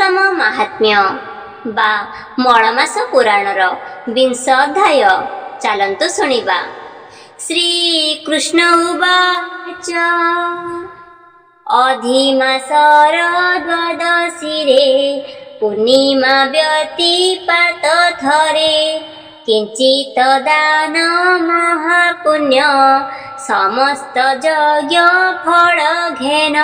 पुरुषोत्तम महात्म्य बा मलमास पुराणर 20 अध्याय चलन्तु शुणिबा। श्रीकृष्ण उवाच अधिमासर द्वादशीरे पूर्णिमा व्यतिपात थरे किंचित दान महापुण्य समस्त यज्ञ फल घेन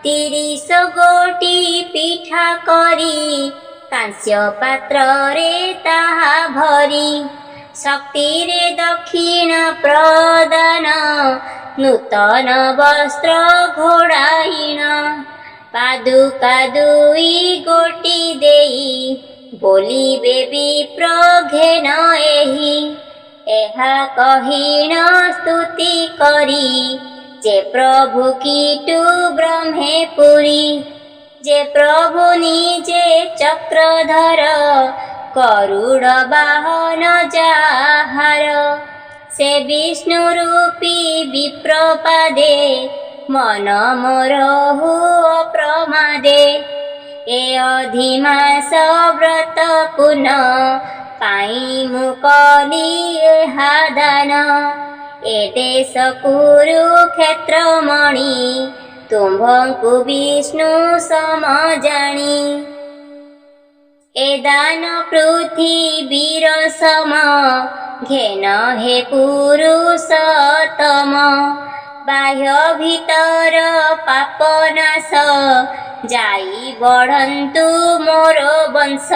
30 गोटी पिठा करी कांस्य पात्र रे ताहा भरी शक्ति रे दक्षिण प्रदान नूतन वस्त्र घोड़ाईन पादुका 2 गोटी देई बोलिबे विप्र घेन एहि एहा कहीण स्तुति करी जे प्रभु कीटु ब्रह्मे पुरी जे प्रभु निजे चक्रधर करुड़ बाहन जाहार से विष्णु रूपी विप्रपादे मन मोरहु अप्रमादे ए अधिमास व्रत पुन पाई मुकली एहा दान ए देश कुरुक्षेत्र मणि तुम्भंकु विष्णु समजाणी ए दान पृथ्वीर सम घेन हे पुरुषोत्तम बाह्य भीतर पापनाश जाई बढ़न्तु मोर वंश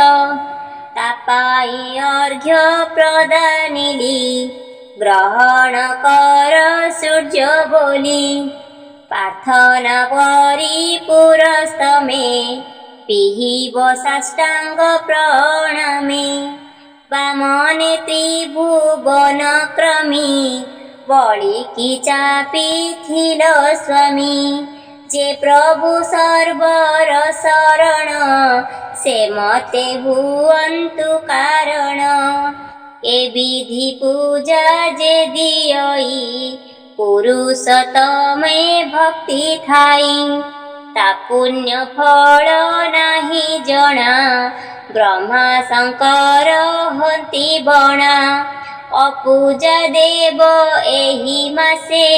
तापाई अर्घ्य प्रदानिली ग्रहण कर सूर्य बोली प्रार्थना करी पुरस्तमे पिहिब साष्टांग प्रणामे वामने त्रिभुवन क्रमी बळी की चापी थिल स्वामी जे प्रभु सर्वर शरण से मते हुअन्तु कारण ए विधि पूजा जे दियई पुरुषोत्तमे भक्ति थाई ता पुण्य फल नाही जना ब्रह्मा शंकर हंती बणा अपूजा देव एहि मासे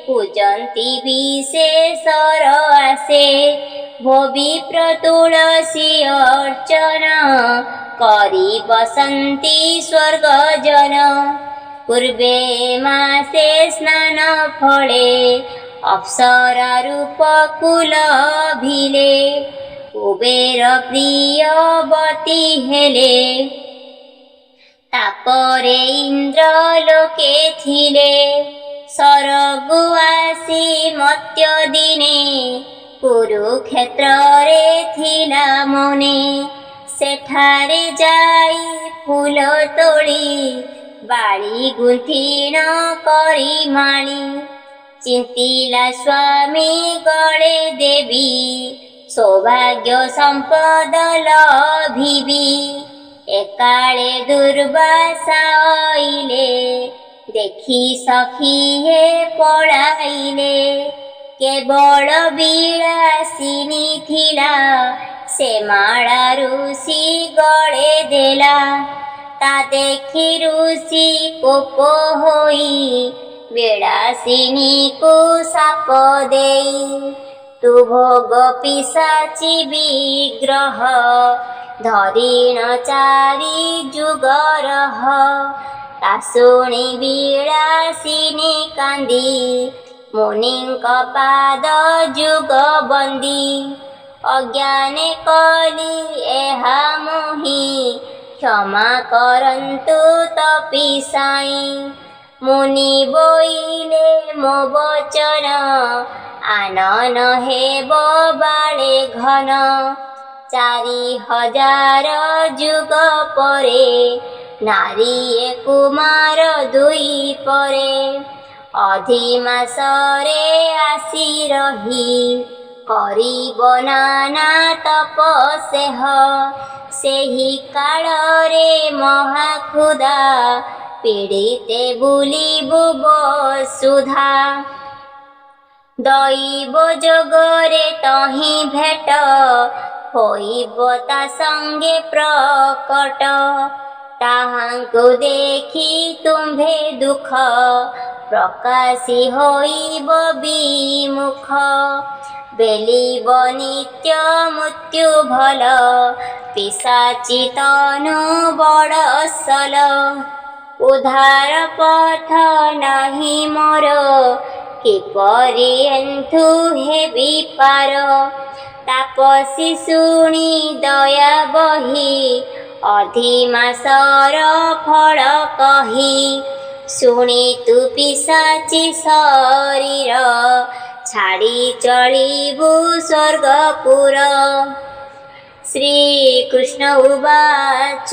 पूजन्ति विशेषर आसे भोविप्र तुलसी अर्चना करी बसन्ति स्वर्ग जन पूर्वे मासे स्नान फले अप्सरा रूप कुल भिले कुबेर प्रियवती हेले तापरे इंद्र लोके थिले सरगु आसी मत्य दिने कुरुक्षेत्र रे थिला मने सेठारे जाई फूल तोड़ी बाड़ी गुंथिण करी माणी चिंतिला स्वामी गले देवी सौभाग्य संपद लभिबी एकाले दुर्वासा आइले देखी सखी हे पड़ाइले केवल विलासिनी थिला से माला ऋषि गले देला ता देखी ऋषि कोप होई विलासिनी को साप देई तु भोग पिशाची विग्रह धरिण चारि जुगरह ता शुणी विलासिनी कांदी मुनिंक पाद जुग बंदी अज्ञाने कली एहा मोहि क्षमा करन्तु तपिसाई मुनि बोइले मो वचन आनन हेब बाळे घन 4000 जुग परे नारी कुमार 2 परे अधिमासरे आसी रही करिब नाना तपस्येह सेहि काଳରେ महाक्षुधा पीड़िते बुलिबु बसुधा दैव जोगरे तहि भेट ହୋଇବ ତା ସଙ୍ଗେ ପ୍ରକଟ। ତାହାଙ୍କୁ ଦେଖି ତୁମ୍ଭେ ଦୁଃଖ ପ୍ରକାଶୀ ହୋଇବ ବିମୁଖ। ବେଲିବ ନିତ୍ୟ ମୃତ୍ୟୁ ଭଲ, ପିଶାଚି ତନୁ ବଡ଼ ଅସଲ। ଉଦ୍ଧାର ପଥ ନାହିଁ ମୋର, କିପରି ଏନ୍ଥୁ ହେବି ପାର। ତାପସୀ ଶୁଣି ଦୟା ବହି, ଅଧିମାସର ଫଳ କହି। ଶୁଣି ତୁ ପିଶାଚି ଶରୀର, ଛାଡ଼ି ଚଳିବୁ ସ୍ୱର୍ଗପୁର। ଶ୍ରୀକୃଷ୍ଣ ଉବାଚ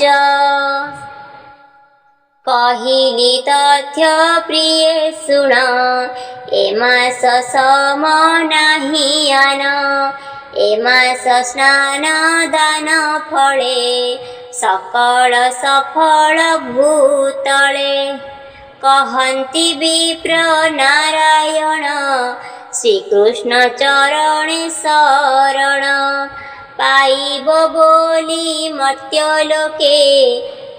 କହିଲି ତଥ୍ୟ ପ୍ରିୟେ ଶୁଣ, ଏ ମାସ ସମ ନାହିଁ ଆନ। ଏ ମାସ ସ୍ନାନ ଦାନ ଫଳେ, ସକଳ ସଫଳ ଭୂତଳେ। କହନ୍ତି ବିପ୍ର ନାରାୟଣ, ଶ୍ରୀକୃଷ୍ଣ ଚରଣେ ଶରଣ। ପାଇବ ବୋଲି ମର୍ତ୍ତ୍ୟଲୋକେ,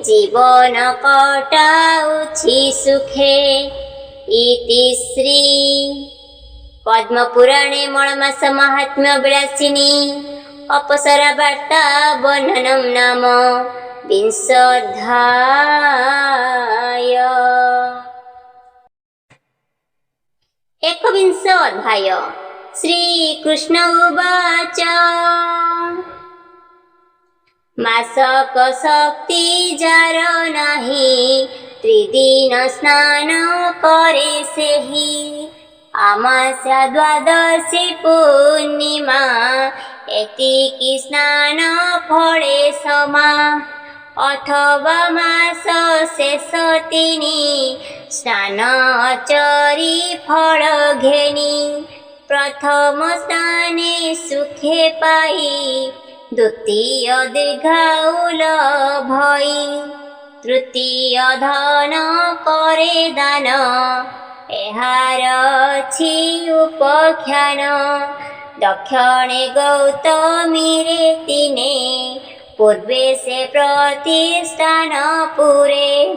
ଜୀବନ କଟାଉଛି ସୁଖେ। ଇତି ଶ୍ରୀ ପଦ୍ମପୁରାଣେ ମଳମାସ ମାହାତ୍ମ୍ୟ ବିଳାସିନୀ ଅପସରା ବାର୍ତ୍ତା ବର୍ଣ୍ଣନಂ ନାମ ବିଂଶୋऽଧ୍ୟାୟ। एकविंश अध्याय। श्रीकृष्ण उवाच मासक शक्ति जार नाही, त्रिदिन स्नान करे सेहि। अमास्या द्वादशी पूर्णिमा, एतिकी स्नान फळे समा। अथवा मास शेष तिनि, स्नान आचरी फल घेनी। प्रथम स्नाने सुखे पाई, द्वितीय दीर्घायु भई। तृतीय धन करे दान, एहार अछि उपाख्यान। दक्षिणे गौतमीरे तिने, पूर्वे से प्रतिष्ठान पुरे।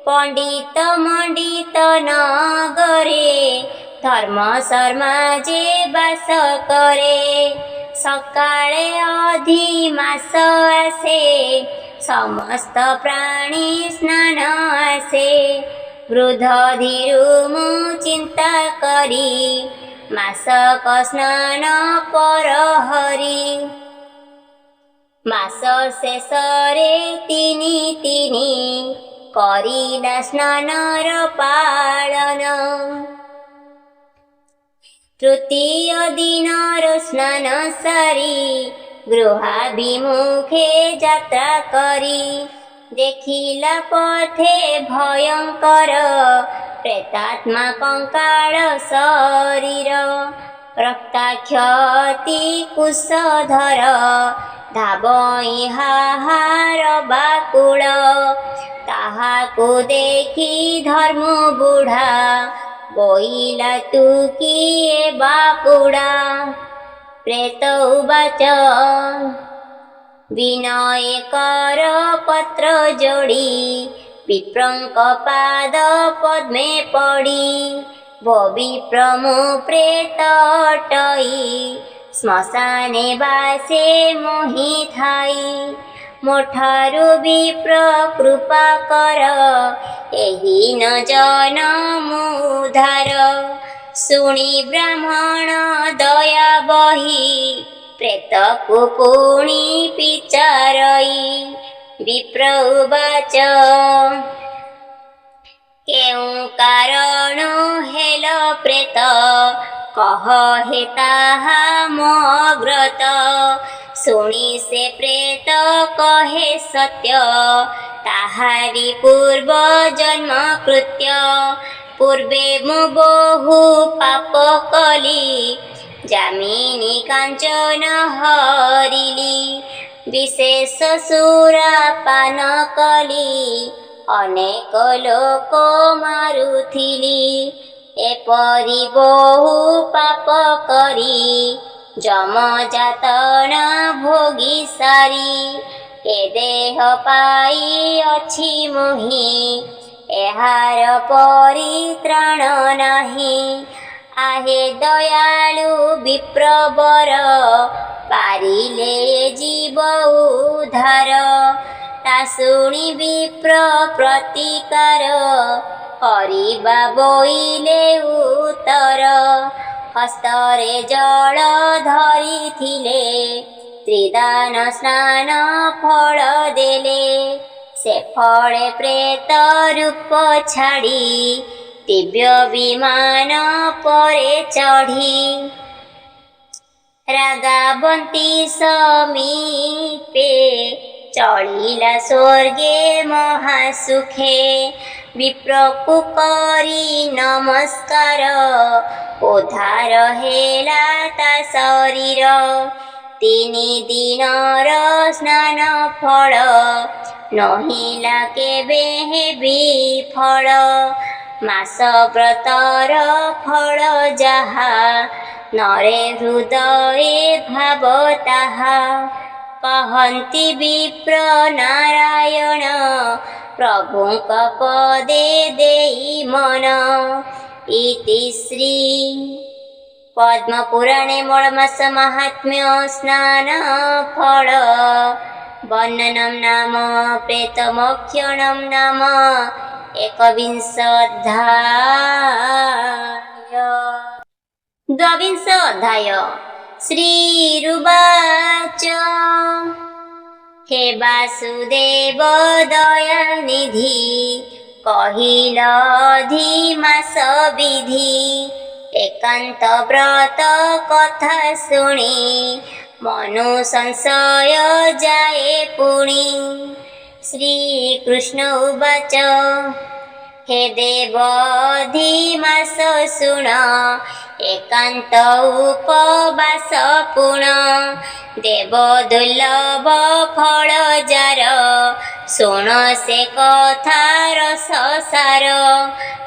पंडित मंडित नगरे, धर्म शर्मा जे बास करे। सकाळे अधिमास आसे, समस्त प्राणी स्नान आसे। वृद्ध धीरुमु चिंता करी, मासक स्नान कर हरि। मास शेषरे तिनि तिनि, करिला स्नानर पालन। तृतीय दिनर स्नान सारी, गृहाभिमुखे यात्रा करी। देखिला पथे भयंकर, प्रेतात्मा कंकाळ शरीर। रक्ताक्षति कुशधर, धावई हाहार बाकुळ। ताहाकु देखि धर्म बुढ़ा, बोइला तू किए बापुड़ा। प्रेत उवाच विनय कर पत्र जोड़ी, विप्रंक पाद पद्मे पड़ी। भो विप्रमु प्रेत अटई, श्मशाने बासे मोहि थाई। मोठारु विप्र कृपा कर, एहि न जनमु उद्धार। शुणी ब्राह्मण दया बही, प्रेतकु पुणी विचारई। विप्र उवाच केउ कारण हेल प्रेत, कह हे ताहा मोग्रत। शुणी से प्रेत कहे सत्य, ताहारी पूर्व जन्म कृत्य। पूर्वे मु बहु पाप कली, जामिनी कांचन हरिली। विशेष सुरा पान कली, अनेक लोक मारुथिली। एपरि बहु पाप करी, ଯମଯାତନା ଭୋଗି ସାରି ଏ ଦେହ ପାଇ ଅଛି ମୋହି, ଏହାର ପରିତ୍ରାଣ ନାହିଁ। आहे दयालु विप्रवर, पारिले जीव उद्धार। ता शुणी विप्र प्रतिकार, करिबा बोइले उत्तर। हस्तरे जल धरिथिले, त्रिदान स्नान फल देले। से फले प्रेत रूप छाड़ी, दिव्य विमान परे चढ़ी। रागावंती समीपे, चलिला स्वर्गे महासुखे। विप्रकु करी नमस्कार, उद्धार हेला ता शरीर। 3 दिनर स्नान फल, नहिला केबे हेबी फल। मास व्रतर फल जाहा, नरे हृदये भाव ताहा। कहन्ति विप्र नारायण, प्रभुक पदे देई मन। इति श्री पद्मपुराणे मलमास महात्म्य स्नान फल वर्णनं नाम प्रेतमोक्षणं नाम 21 अध्याय। 22 अध्याय। श्रीरुवाच हे वासुदेव दयानिधि, कहिल अधिमास विधि। एकांत व्रत कथा शुणी, मनु संशय जाए पुणी। श्रीकृष्ण उवाच हे देव अधिमास शुण, एकांत उपवास पुण। देव दुर्लभ फल जार, शुण से कथार सार।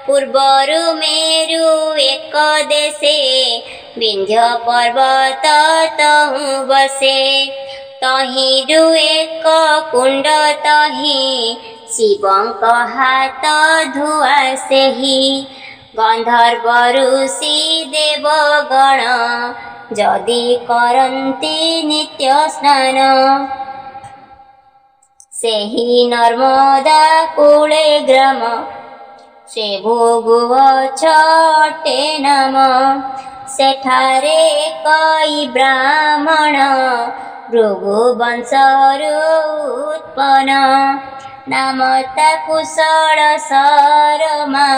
पूर्वरु मेरु एक देशे, विंध्य पर्वत तहु बसे। तहिरु एक कुंड तहि, शिवंक हाथ धुआ सेहि। गंधर्व ऋषि देवगण, जदि करन्ति नित्य स्नान। सेहि नर्मदा कूले ग्राम, से भोगुवछटे नाम। सेठारे कई ब्राह्मण, भृगुवंशरु उत्पन्न। नाम ता कुशल शर्मा,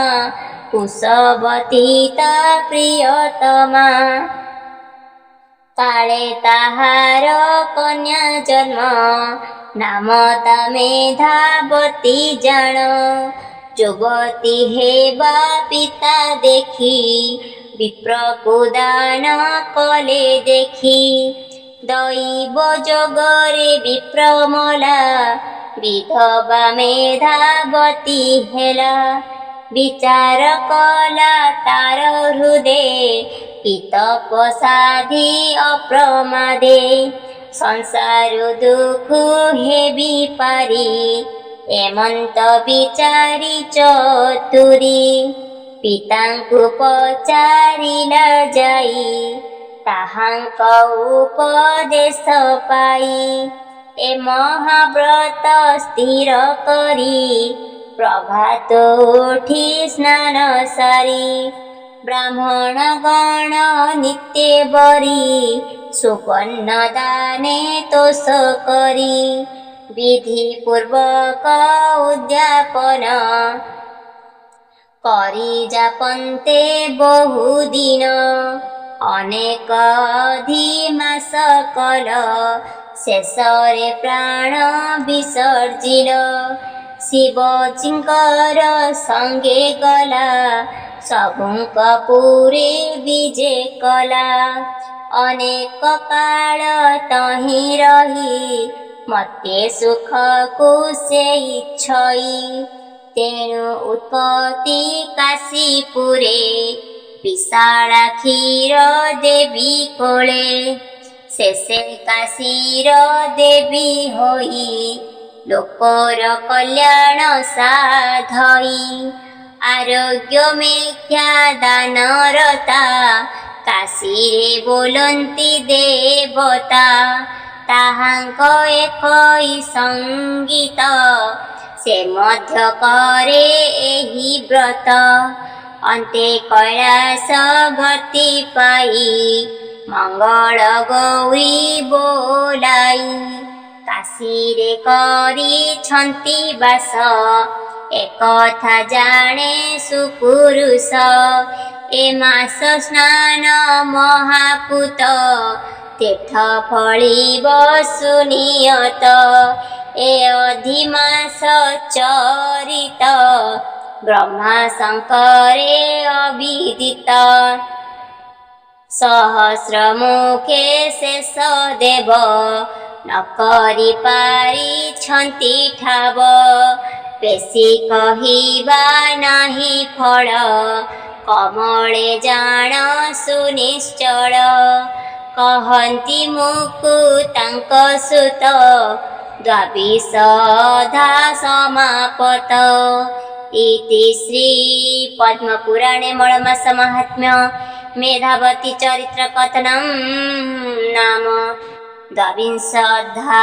कुशवती ता प्रियतमा। काले ताहार कन्या जन्म, नाम ता मेधावती जान। युवती हेबा पिता देखी, विप्रकु दान कले देखी। दैव जोगरे विप्रमला, विधवा मेधावती हेला। विचार कला तार हृदे, पित प्रसादी अप्रमादे। संसार दुख हेबी पारी, एमंत विचारी चतुरी। पितांकु पचारिला जाई, ताहांक उपदेश पाई। ए महाव्रत स्थिर करी, प्रभात उठी स्नान सारी। ब्राह्मण गण नित्य बरी, सुपर्ण दाने तोष करी। विधि पूर्वक उद्यापन, करी जापन्ते बहुदिन। अनेक अधिमास कल, शेषरे प्राण विसर्जिल। शिवजींकर संगे गला, सबुंक पुरे विजे कला। अनेक काल तहि रही, मते सुख को से इच्छई। तेणु उत्पत्ति काशीपुरे, विशाला क्षीर देवी कोले शेषे काशीर देवी होई लोकर कल्याण साधई आरोग्य मेख्या दानरता काशीरे बोलंती देवता ताहांक एकई संगीत से मध्य करे एही व्रत अन्ते कैलास गति पाई मंगल गौरी बोलाई काशीरे करी छंती बास एकथा जाने सुपुरुष ए मास स्नान महापूत तीर्थ फलिब सुनियत ए अधिमास चरित ब्रह्मा शंकरे अविदित सहस्रमुखे शेष देव न करि पारिछन्ति ठाव बेसी कहिबा नाही फल कमले जान सुनिश्चल कहन्ति मुकुतांक सुत द्वाविशधा समापत इति श्री पद्मपुराणे मलमास महात्म्य मेधावती चरित्र कथनं नाम द्वाविंशोऽध्यायः।